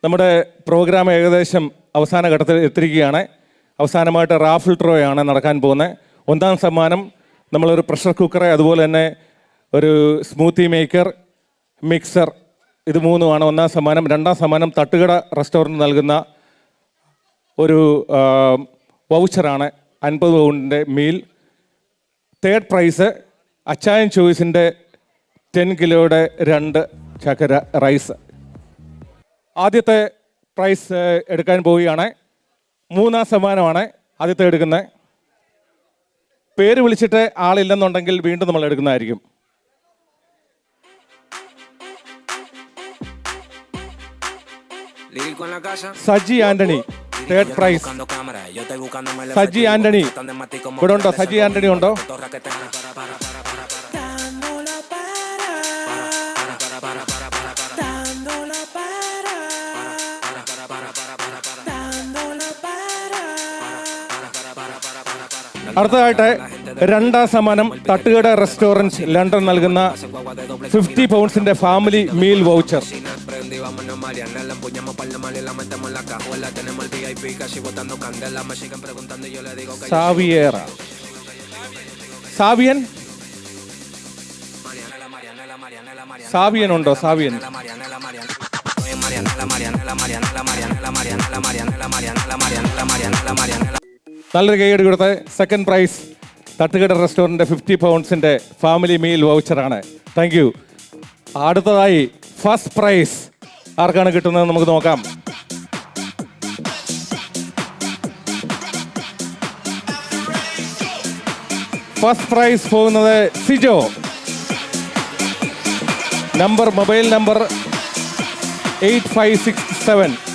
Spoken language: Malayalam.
നമ്മുടെ പ്രോഗ്രാം ഏകദേശം അവസാന ഘട്ടത്തിൽ എത്തിയിരിക്കുകയാണ്. അവസാനമായിട്ട് റാഫിൾ ഡ്രോയാണ് നടക്കാൻ പോകുന്നത്. ഒന്നാം സമ്മാനം നമ്മളൊരു പ്രഷർ കുക്കർ, അതുപോലെ തന്നെ ഒരു സ്മൂത്തി മേക്കർ, മിക്സർ, ഇത് മൂന്നുമാണ് ഒന്നാം സമ്മാനം. രണ്ടാം സമ്മാനം തട്ടുകട റെസ്റ്റോറൻറ്റ് നൽകുന്ന ഒരു വൗച്ചറാണ് 50 പൗണ്ടിൻ്റെ മീൽ. തേർഡ് പ്രൈസ് അച്ചായൻ ചോയ്സിൻ്റെ 10 കിലോയുടെ 2 ചക്കര റൈസ്. ആദ്യത്തെ പ്രൈസ് എടുക്കാൻ പോവുകയാണ്. മൂന്നാം സമ്മാനമാണ് ആദ്യത്തെ എടുക്കുന്നത്. പേര് വിളിച്ചിട്ട് ആളില്ലെന്നുണ്ടെങ്കിൽ വീണ്ടും നമ്മൾ എടുക്കുന്നതായിരിക്കും. Saji Antony, third prize. സജി ആന്റണി ഇവിടെ ഉണ്ടോ? സജി ആന്റണി ഉണ്ടോ? അടുത്തതായിട്ട് രണ്ടാം സമ്മാനം തട്ടുകട റെസ്റ്റോറൻറ്റ് ലണ്ടൻ നൽകുന്ന 50 പൗണ്ട്സിന്റെ ഫാമിലി മീൽ വൗച്ചർ. സാവിയേറ, സാവിയൻ, സാവിയൻ ഉണ്ടോ? സാവിയൻ. നല്ലൊരു കൈയ്യടി കൊടുത്ത്. സെക്കൻഡ് പ്രൈസ് തട്ടുകട റെസ്റ്റോറൻറ്റ് 50 പൗണ്ട്സിൻ്റെ ഫാമിലി മീൽ വൗച്ചറാണ്. Thank you. അടുത്തതായി ഫസ്റ്റ് പ്രൈസ് ആർക്കാണ് കിട്ടുന്നത് നമുക്ക് നോക്കാം. ഫസ്റ്റ് പ്രൈസ് പോകുന്നത് സിജോ. Mobile number 8567